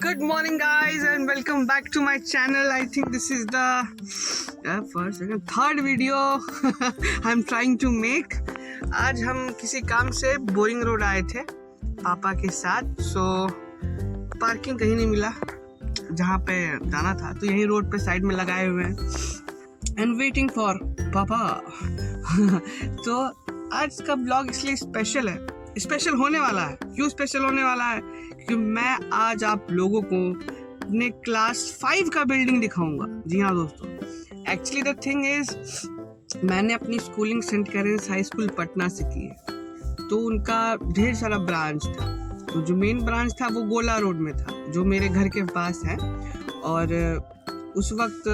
Good morning guys and welcome back to my channel. I think this is the third video I'm trying to make. आज हम किसी काम से boring road आए थे पापा के साथ. सो पार्किंग कहीं नहीं मिला जहाँ पे जाना था, तो यही रोड पे साइड में लगाए हुए हैं एंड वेटिंग फॉर पापा. तो आज का ब्लॉग इसलिए स्पेशल है, स्पेशल होने वाला है. क्यों स्पेशल होने वाला है? क्योंकि मैं आज आप लोगों को अपने क्लास 5 का बिल्डिंग दिखाऊंगा. जी हाँ दोस्तों, एक्चुअली द थिंग इज मैंने अपनी schooling Saint Karen's High School Patna से की है. तो उनका ढेर सारा ब्रांच था. तो जो मेन ब्रांच था वो गोला रोड में था, जो मेरे घर के पास है. और उस वक्त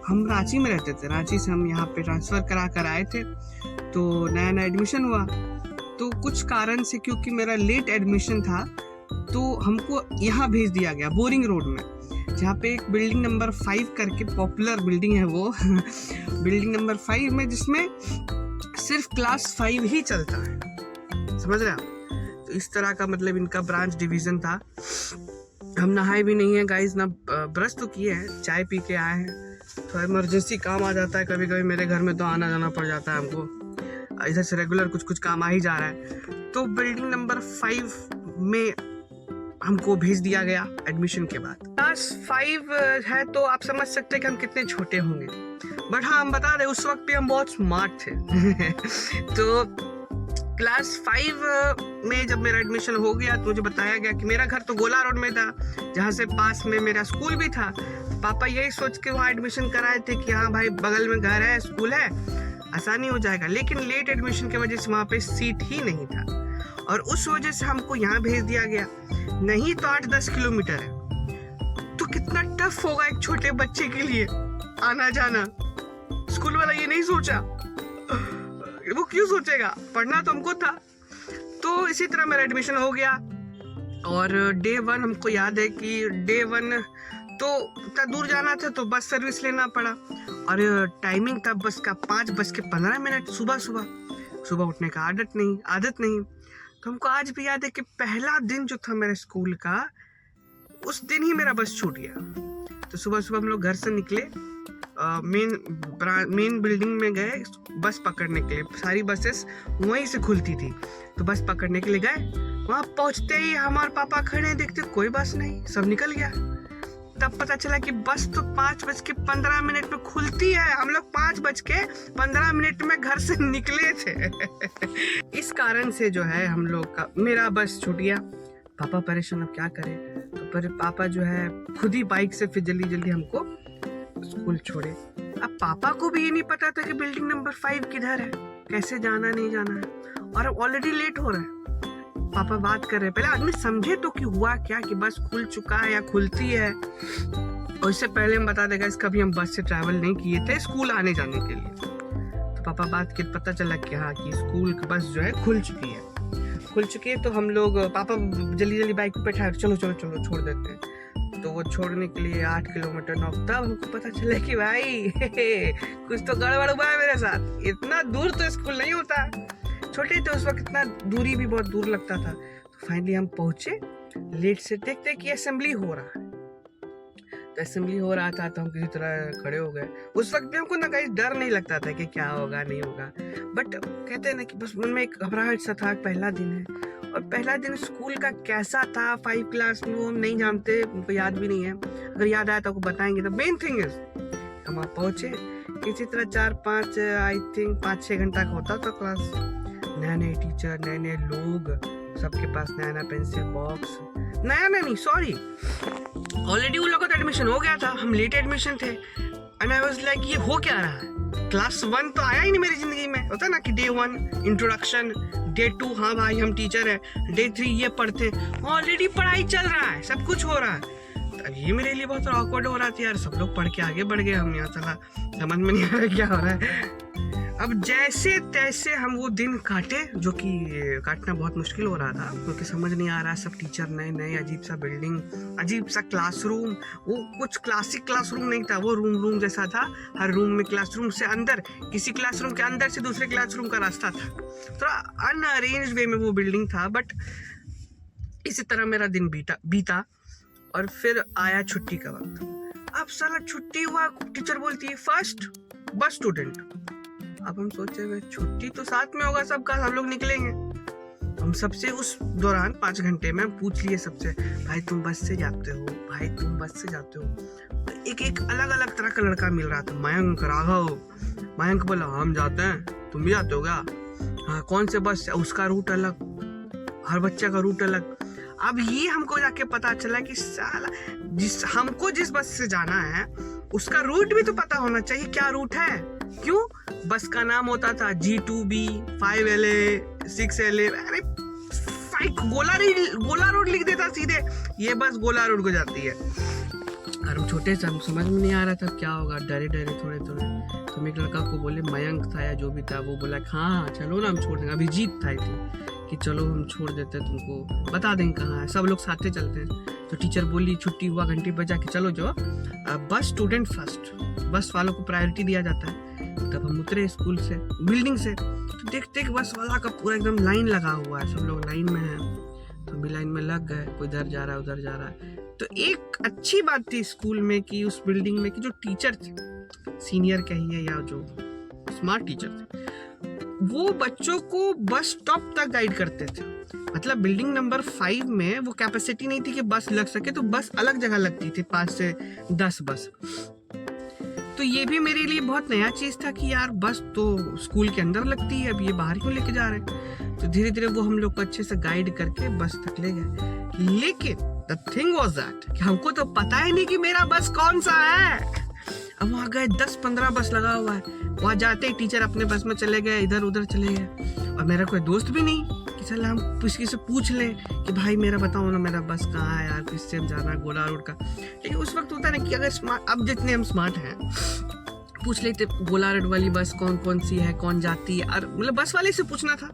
हम रांची में रहते थे. रांची से हम यहाँ पे ट्रांसफ़र करा कर आए थे. तो नया नया एडमिशन हुआ, तो कुछ कारण से क्योंकि मेरा लेट एडमिशन था तो हमको यहाँ भेज दिया गया बोरिंग रोड में, जहाँ पे एक बिल्डिंग नंबर 5 करके पॉपुलर बिल्डिंग है वो बिल्डिंग नंबर 5 में, जिसमें सिर्फ क्लास 5 ही चलता है. समझ रहे आप? तो इस तरह का मतलब इनका ब्रांच डिवीज़न था. हम नहाए भी नहीं है गाइस, ना ब्रश तो किए हैं, चाय पी के आए हैं. तो इमरजेंसी काम आ जाता है कभी कभी मेरे घर में, तो आना जाना पड़ जाता है हमको. इधर से रेगुलर कुछ कुछ काम आ ही जा रहा है. तो बिल्डिंग नंबर 5 में हमको भेज दिया गया एडमिशन के बाद. क्लास 5 है तो आप समझ सकते हैं कि हम कितने छोटे होंगे. बट हाँ, हम बता रहे उस वक्त भी हम बहुत स्मार्ट थे. तो क्लास 5 में जब मेरा एडमिशन हो गया तो मुझे बताया गया कि मेरा घर तो गोला रोड में था, जहाँ से पास में मेरा स्कूल भी था. पापा यही सोच के वहाँ एडमिशन कराए थे कि हाँ भाई बगल में घर है, स्कूल है, आसानी हो जाएगा. लेकिन लेट एडमिशन की वजह से वहाँ पे सीट ही नहीं था, और उस वजह से हमको यहाँ भेज दिया गया. नहीं तो 8-10 किलोमीटर है. तो कितना टफ होगा एक छोटे बच्चे के लिए आना जाना. स्कूल वाला ये नहीं सोचा, वो क्यों सोचेगा, पढ़ना तो हमको था. तो इसी तरह मेरा एडमिशन हो गया. और डे 1 हमको याद है कि डे 1 तो इतना दूर जाना था तो बस सर्विस लेना पड़ा. और टाइमिंग था बस का 5:15. सुबह उठने का आदत नहीं. तो हमको आज भी याद है कि पहला दिन जो था मेरे स्कूल का, उस दिन ही मेरा बस छूट गया. तो सुबह हम लोग घर से निकले, मेन बिल्डिंग में गए बस पकड़ने के लिए. सारी बसेस वहीं से खुलती थी, तो बस पकड़ने के लिए गए. वहाँ पहुँचते ही हमारे पापा खड़े, देखते कोई बस नहीं, सब निकल गया. तब पता चला कि बस तो 5:15 में खुलती है. हम लोग 5:15 में घर से निकले थे. इस कारण से जो है हम लोग का मेरा बस छूट गया. पापा परेशान, अब क्या करें. तो पर पापा जो है खुद ही बाइक से फिर जल्दी हमको स्कूल छोड़े. अब पापा को भी ये नहीं पता था कि बिल्डिंग नंबर 5 किधर है, कैसे जाना नहीं जाना है, और ऑलरेडी लेट हो रहा है. पापा बात कर रहे हैं, पहले आदमी समझे तो कि हुआ क्या, कि बस खुल चुका है या खुलती है. और इससे पहले हम बता देगा, कभी हम बस से ट्रैवल नहीं किए थे स्कूल आने जाने के लिए. तो पापा बात के पता चला कि हाँ, कि स्कूल की बस जो है खुल चुकी है. तो हम लोग, पापा जल्दी बाइक पे बैठा, चलो छोड़ देते हैं. तो वो छोड़ने के लिए 8 किलोमीटर नौ. तब हमको पता चला कि भाई कुछ तो गड़बड़ हुआ है मेरे साथ. इतना दूर तो स्कूल नहीं होता, छोटे थे उस वक्त, इतना दूरी भी बहुत दूर लगता था. तो फाइनली हम पहुंचे लेट से. देखते कि असेंबली हो रहा है. तो असेंबली हो रहा था तो हम किसी तरह खड़े हो गए. उस वक्त भी हमको ना कहीं डर नहीं लगता था कि क्या होगा नहीं होगा. बट कहते हैं ना कि बस मन में एक घबराहट सा था. पहला दिन है, और पहला दिन स्कूल का कैसा था 5 क्लास में वो हम नहीं जानते, उनको याद भी नहीं है. अगर याद आया तो आपको बताएंगे. तो मेन थिंग इज हम वहाँ पहुँचे, किसी तरह 4-5 आई थिंक 5-6 घंटा का होता था क्लास. नए टीचर, नए लोग, सबके पास नया पेंसिल बॉक्स. ऑलरेडी उन लोगों का एडमिशन हो गया था, हम लेट एडमिशन थे. एंड आई वाज लाइक, ये हो क्या रहा है. क्लास 1 तो आया ही नहीं मेरी जिंदगी में. होता ना कि डे 1 इंट्रोडक्शन, डे 2 हाँ भाई हम टीचर है, डे 3 ये पढ़ते. ऑलरेडी पढ़ाई चल रहा है, सब कुछ हो रहा है. तो ये मेरे लिए बहुत ऑकवर्ड हो रहा था यार. सब लोग पढ़ के आगे बढ़ गए, हम यहाँ चला, समझ में नहीं आ रहा क्या हो रहा है. अब जैसे तैसे हम वो दिन काटे, जो कि काटना बहुत मुश्किल हो रहा था, क्योंकि समझ नहीं आ रहा. सब टीचर नए, अजीब सा बिल्डिंग, अजीब सा क्लासरूम. वो कुछ क्लासिक क्लासरूम नहीं था, वो रूम जैसा था. हर रूम में क्लासरूम से अंदर, किसी क्लासरूम के अंदर से दूसरे क्लासरूम का रास्ता था. थोड़ा अनअरेंज्ड वे में वो बिल्डिंग था. बट इसी तरह मेरा दिन बीता. और फिर आया छुट्टी का वक्त। अब साला छुट्टी हुआ, टीचर बोलती है फर्स्ट बस स्टूडेंट। अब हम सोचे हुए छुट्टी तो साथ में होगा सबका, सब लोग निकलेंगे। हम सबसे उस दौरान 5 घंटे में पूछ लिए सबसे, भाई तुम बस से जाते हो, भाई तुम बस से जाते हो। तो एक अलग अलग तरह का लड़का मिल रहा था, मयंक, राघव। मयंक बोला हम जाते हैं, तुम भी जाते हो क्या? हाँ, कौन से बस? उसका रूट अलग, हर बच्चे का रूट अलग। अब ये हमको जाके पता चला कि साला हमको जिस बस से जाना है उसका रूट भी तो पता होना चाहिए, क्या रूट है। क्यों? बस का नाम होता था G2B, 5LA, 6LA। अरे गोला रोड लिख देता सीधे, ये बस गोला रोड को जाती है। और हम छोटे से, हम समझ में नहीं आ रहा था क्या होगा, डरे थोड़े। तो एक लड़का को बोले, मयंक था या जो भी था, वो बोला हाँ चलो ना हम छोड़ देंगे। अभिजीत था कि चलो हम छोड़ देते हैं, तुमको बता देंगे कहाँ है, सब लोग साथ चलते हैं। तो टीचर बोली छुट्टी हुआ, घंटी बजा के चलो जो बस स्टूडेंट फर्स्ट, बस वालों को प्रायोरिटी दिया जाता है। तब हम उतरे स्कूल से, बिल्डिंग से, तो देखते बस वाला का पूरा एकदम लाइन लगा हुआ है, सब लोग लाइन में हैं। तो भी लाइन में लग गए, कोई इधर जा रहा है उधर जा रहा है। तो एक अच्छी बात थी स्कूल में कि उस बिल्डिंग में कि जो टीचर थे, सीनियर कहिए या जो स्मार्ट टीचर थे, वो बच्चों को बस स्टॉप तक गाइड करते थे। मतलब बिल्डिंग नंबर 5 में वो कैपेसिटी नहीं थी कि बस लग सके, तो बस अलग जगह लगती थी, 5 से 10 बस। तो ये भी मेरे लिए बहुत नया चीज था कि यार बस तो स्कूल के अंदर लगती है, अब ये बाहर क्यों लेके जा रहे हैं। तो धीरे धीरे वो हम लोग को अच्छे से गाइड करके बस तक ले गए। लेकिन द थिंग वाज दैट कि हमको तो पता ही नहीं कि मेरा बस कौन सा है। अब वहाँ गए, 10-15 बस लगा हुआ है, वहाँ जाते ही टीचर अपने बस में चले गए, इधर उधर चले गए। और मेरा कोई दोस्त भी नहीं कि चल हम किसी से पूछ लें कि भाई मेरा बताओ ना, मेरा बस कहाँ है यार, किससे हम जाना है, गोला रोड का। लेकिन उस वक्त होता है ना कि अगर स्मार्ट, अब जितने हम स्मार्ट हैं, पूछ लेते गोला रोड वाली बस कौन सी है, कौन जाती है। और मतलब बस वाले से पूछना था,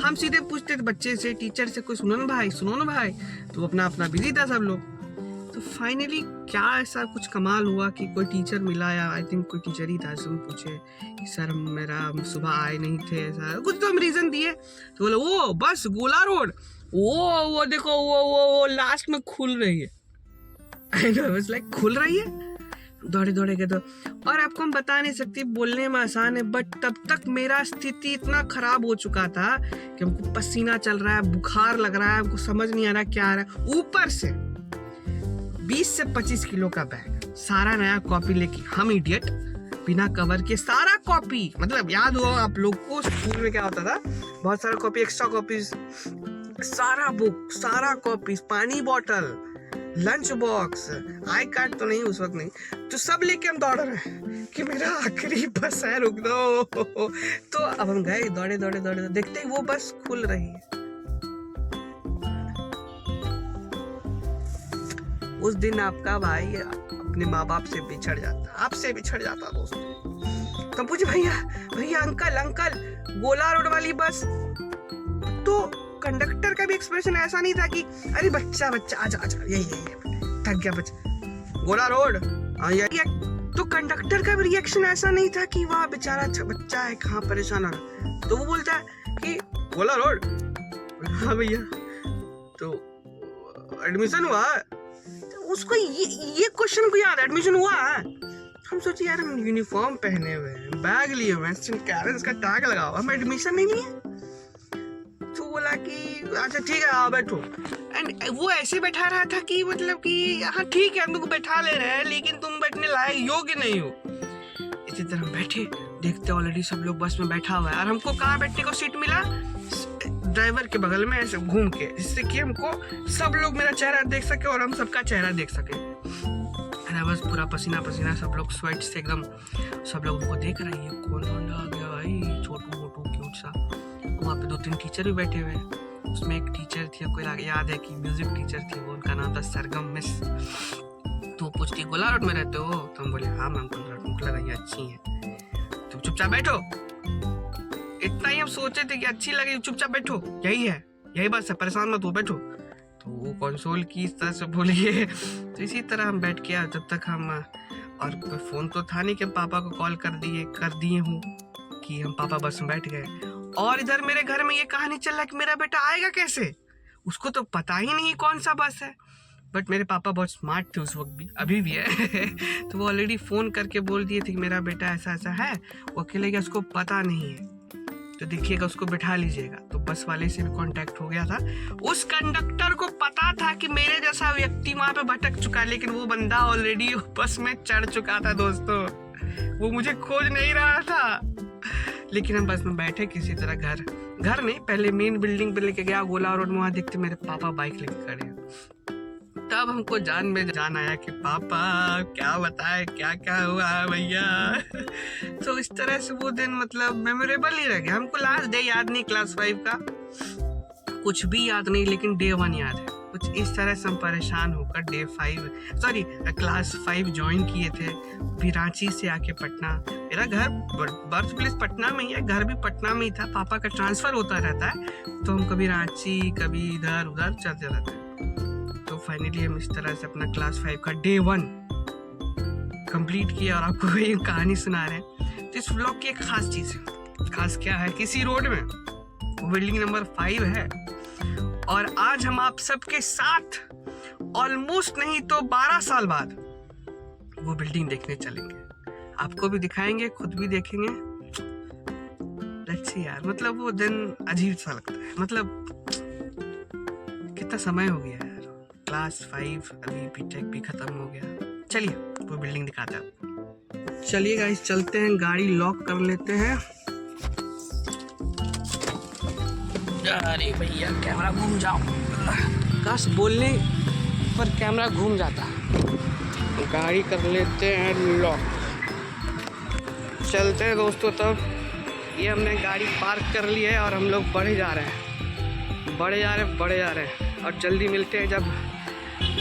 हम सीधे पूछते थे बच्चे से, टीचर से, कोई सुनो ना भाई। तो अपना बिजी था सब लोग। तो फाइनली क्या ऐसा कुछ कमाल हुआ कि कोई टीचर मिला, या आई थिंक कोई टीचर ही था, हम पूछे कि सर हम सुबह आए नहीं थे, ऐसा कुछ तो हम रीजन दिए। तो बोले वो बस गोला रोड, वो देखो वो लास्ट में खुल रही है। लाइक खुल रही है, दौड़े गए। तो और आपको हम बता नहीं सकते, बोलने में आसान है, बट तब तक मेरा स्थिति इतना खराब हो चुका था कि हमको पसीना चल रहा है, बुखार लग रहा है, हमको समझ नहीं आ रहा क्या आ रहा है। ऊपर से 20 से 25 किलो का बैग, सारा नया कॉपी लेके, हम इडियट, बिना कवर के सारा कॉपी। मतलब याद हो आप लोग को स्कूल में क्या होता था, बहुत सारा कॉपी, एक्स्ट्रा कॉपीज, सारा बुक, सारा कॉपीज, पानी bottle, lunch box, I card तो नहीं उस वक्त नहीं, तो सब लेके हम दौड़ रहे हैं कि मेरा आखिरी बस है, रुक दो। तो अब हम गए, दौड़े, देखते ही वो बस खुल रही है। उस दिन आपका भाई अपने माँ बाप से बिछड़ जाता, आपसे बिछड़ जाता दोस्तों। तो पूछे भैया अंकल गोला रोड वाली बस। तो कंडक्टर का भी एक्सप्रेशन ऐसा नहीं था कि अरे बच्चा आजा यही थक गया बच्चा, गोला रोड यही। तो कंडक्टर का भी रिएक्शन ऐसा नहीं था कि वाह बेचारा बच्चा है, कहाँ परेशान हो रहा। तो वो बोलता है कि गोला रोड, हाँ भैया, तो एडमिशन हुआ। उसको ये क्वेश्चन को याद, एडमिशन हुआ है। हम सोचे यार हम यूनिफॉर्म पहने हुए हैं, बैग लिए हुए हैं, कैरेंस का टैग लगा हुआ, हम एडमिशन नहीं लिए। तो बोला कि अच्छा ठीक है आओ बैठो। एंड वो ऐसे बैठा रहा था कि मतलब कि हाँ ठीक है हम तुमको बैठा ले रहे हैं, लेकिन तुम बैठने लायक योग्य नहीं हो। इसी तरह हम बैठे, देखते ऑलरेडी सब लोग बस में बैठा हुआ है, और हमको कहाँ बैठने को सीट मिला, ड्राइवर के बगल में ऐसे घूम के, जिससे कि हमको सब लोग मेरा चेहरा देख सके और हम सबका चेहरा देख सके। बस पूरा पसीना सब लोग स्वेट से एकदम, सब लोग उनको देख रहे हैं, कौन आ गया भाई, छोटू मोटू क्यूट सा। वहाँ पे 2-3 टीचर भी बैठे हुए हैं। उसमें एक टीचर थी, आपको याद है कि म्यूजिक टीचर थी, वो उनका नाम था सरगम मिस। तो पूछती गोला रोड में रहते हो? तो हम बोले हाँ मैम, हमको लगा ये अच्छी है, तुम चुपचाप बैठो। इतना ही हम सोचे थे कि अच्छी लगे, चुपचाप बैठो, यही बस है, परेशान मत हो, बैठो। तो वो कंसोल की इस तरह से बोलिए। तो इसी तरह हम बैठ के, जब तक हम, और कोई फोन तो था नहीं कि हम पापा को कॉल कर दिए हूँ कि हम पापा बस में बैठ गए। और इधर मेरे घर में ये कहानी चल रहा है कि मेरा बेटा आएगा कैसे, उसको तो पता ही नहीं कौन सा बस है। बट मेरे पापा बहुत स्मार्ट थे उस वक्त भी, अभी भी है तो वो ऑलरेडी फ़ोन करके बोल दिए थे कि मेरा बेटा ऐसा ऐसा है, वो अकेले गया, उसको पता नहीं है, तो देखिएगा उसको बिठा लीजिएगा। तो बस वाले से भी कांटेक्ट हो गया था। उस कंडक्टर को पता था कि मेरे जैसा व्यक्ति वहाँ पे भटक चुका है, लेकिन वो बंदा ऑलरेडी बस में चढ़ चुका था दोस्तों। वो मुझे खोज नहीं रहा था, लेकिन हम बस में बैठे किसी तरह घर नहीं, पहले मेन बिल्डिंग पे लेके गया गोला रोड में, वहाँ देखते मेरे पापा बाइक लेके खड़े हैं। तब हमको जान में जान आया कि पापा क्या बताए क्या क्या हुआ भैया तो इस तरह से वो दिन मतलब मेमोरेबल ही रह गया। हमको लास्ट डे याद नहीं क्लास 5 का, कुछ भी याद नहीं, लेकिन डे 1 याद है। कुछ इस तरह से हम परेशान होकर क्लास 5 ज्वाइन किए थे, भी रांची से आके पटना। मेरा घर बर्थ प्लेस पटना में ही है, घर भी पटना में ही था, पापा का ट्रांसफ़र होता रहता है, तो हम कभी रांची कभी इधर उधर चलते रहते हैं। तो फाइनली हम इस तरह से अपना क्लास 5 का डे 1 कंप्लीट किया और आपको ये कहानी सुना रहे हैं। तो इस व्लॉग की एक खास चीज़ है। खास क्या है, किसी रोड में वो बिल्डिंग नंबर 5 है, और आज हम आप सबके साथ ऑलमोस्ट नहीं तो 12 साल बाद वो बिल्डिंग देखने चलेंगे। आपको भी दिखाएंगे, खुद भी देखेंगे। लेट्स सी यार, मतलब वो दिन अजीब सा लगता है, मतलब कितना समय हो गया यार। क्लास 5 अभी बीटेक भी खत्म हो गया। चलिए वो बिल्डिंग दिखाते हैं। चलिए गाइस चलते हैं, गाड़ी लॉक कर लेते हैं। अरे भैया कैमरा घूम जाओ, काश बोलने पर कैमरा घूम जाता। गाड़ी कर लेते हैं लॉक, चलते हैं दोस्तों। तब ये हमने गाड़ी पार्क कर ली है और हम लोग बढ़े जा रहे हैं और जल्दी मिलते हैं। जब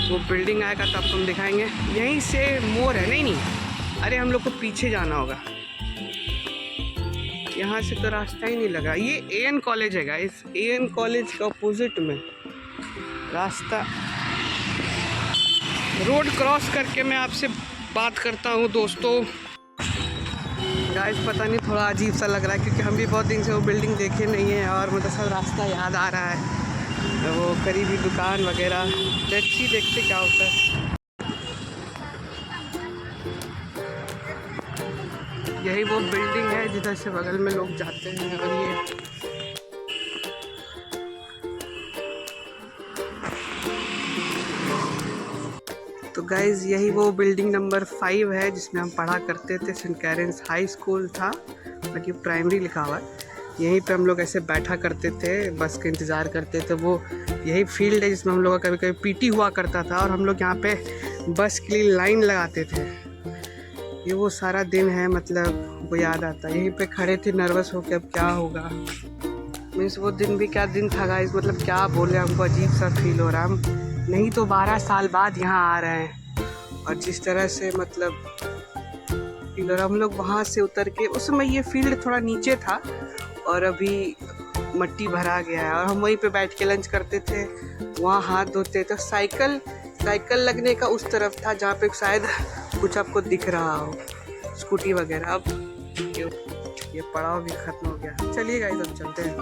वो बिल्डिंग आएगा तब हम दिखाएंगे। यहीं से मोड़ है, नहीं अरे हम लोग को पीछे जाना होगा, यहाँ से तो रास्ता ही नहीं लगा। ये एएन कॉलेज है गाइस, एएन कॉलेज के अपोजिट में रास्ता। रोड क्रॉस करके मैं आपसे बात करता हूँ दोस्तों। गाइस पता नहीं थोड़ा अजीब सा लग रहा है, क्योंकि हम भी बहुत दिन से वो बिल्डिंग देखे नहीं है और मतलब सब रास्ता याद आ रहा है, वो करीबी दुकान वगैरह। देखते क्या होता है। यही वो बिल्डिंग है जिधर से बगल में लोग जाते हैं। और ये तो गाइज यही वो बिल्डिंग नंबर 5 है जिसमें हम पढ़ा करते थे। सेंट कैरेंस हाई स्कूल था, बाकी प्राइमरी लिखा हुआ है। यहीं पे हम लोग ऐसे बैठा करते थे, बस का इंतज़ार करते थे। वो यही फील्ड है जिसमें हम लोग का कभी कभी पीटी हुआ करता था, और हम लोग यहाँ पे बस के लिए लाइन लगाते थे। ये वो सारा दिन है, मतलब वो याद आता है। यहीं पे खड़े थे नर्वस होकर, अब क्या होगा। मीन्स वो दिन भी क्या दिन था गाइस, मतलब क्या बोले, हमको अजीब सा फील हो रहा है। हम नहीं तो 12 साल बाद यहाँ आ रहे हैं, और जिस तरह से मतलब फील हो रहा, हम लोग वहाँ से उतर के, उस समय ये फील्ड थोड़ा नीचे था और अभी मट्टी भरा गया है, और हम वहीं पे बैठ के लंच करते थे, वहाँ हाथ धोते थे। साइकिल लगने का उस तरफ था जहाँ पे शायद कुछ आपको दिख रहा हो, स्कूटी वगैरह। अब ये पड़ाव भी खत्म हो गया। चलिए गाइस अब चलते हैं।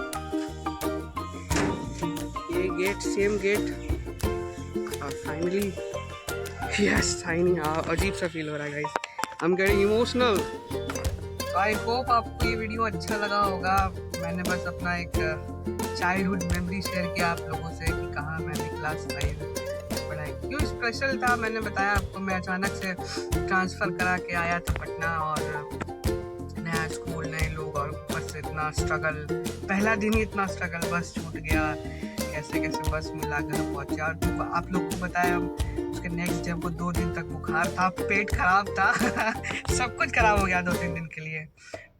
ये गेट, सेम गेट, और फाइनली यस साइनिंग। अजीब सा फील हो रहा है guys, I am getting emotional. I hope आपको ये वीडियो अच्छा लगा होगा। मैंने बस अपना एक चाइल्डहुड मेमोरी शेयर किया आप लोगों से कि कहाँ मैंने क्लास 5 पढ़ाई, क्यों स्पेशल था। मैंने बताया आपको, मैं अचानक से ट्रांसफ़र करा के आया था पटना, और नया स्कूल, नए लोग, और बस इतना स्ट्रगल, पहला दिन ही इतना स्ट्रगल, बस छूट गया, कैसे बस मिला, घर पहुँचा। और आप लोग को बताया, उसके नेक्स्ट डे को 2 दिन तक बुखार था, पेट खराब था सब कुछ खराब हो गया 2-3 दिन के लिए।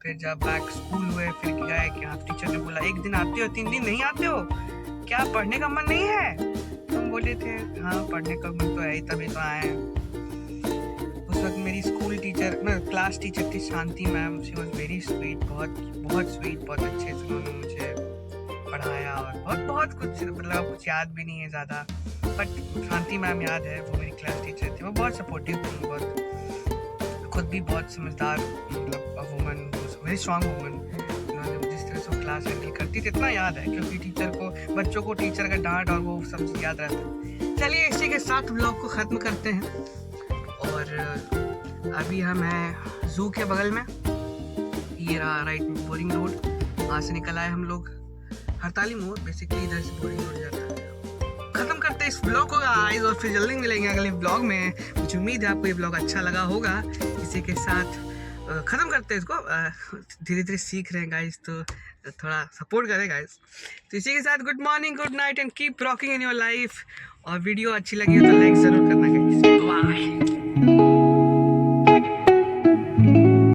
फिर जब बैक स्कूल हुए, फिर गए कि हाँ, टीचर ने बोला 1 दिन आते हो, 3 दिन नहीं आते हो, क्या पढ़ने का मन नहीं है? तो हम बोले थे हाँ पढ़ने का मन तो है ही, तभी तो आए। उस वक्त मेरी स्कूल टीचर, क्लास टीचर थी Shanti ma'am. She was very sweet, बहुत स्वीट, बहुत अच्छे से उन्होंने मुझे पढ़ाया, और बहुत कुछ, मतलब कुछ याद भी नहीं है ज़्यादा, बट शांति मैम याद है, वो मेरी क्लास टीचर थी। वो बहुत सपोर्टिव थी, बहुत खुद भी बहुत समझदार, मतलब वुमन, वेरी स्ट्रॉन्ग वुमन। उन्होंने जिस तरह से क्लास हैंडल करती थी, इतना याद है, क्योंकि टीचर को, बच्चों को टीचर का डांट और वो सब याद रहता है। चलिए इसी के साथ ब्लॉग को ख़त्म करते हैं। और अभी हम हैं जू के बगल में, ये रहा राइट बोरिंग रोड, वहाँ से निकल आए हम लोग हड़ताली मोड़, बेसिकली इधर से बोरिंग रोड जाता है। खत्म करते हैं इस ब्लॉग को गाइस, और फिर जल्दी मिलेंगे अगले ब्लॉग में। मुझे उम्मीद है आपको ये ब्लॉग अच्छा लगा होगा। इसी के साथ ख़त्म करते हैं इसको। धीरे धीरे सीख रहे हैं गाइस, तो थोड़ा सपोर्ट करें गाइस। तो इसी के साथ good morning, good night and keep rocking in your life. और वीडियो अच्छी लगी हो तो लाइक ज़रूर करना गाइस। बाय।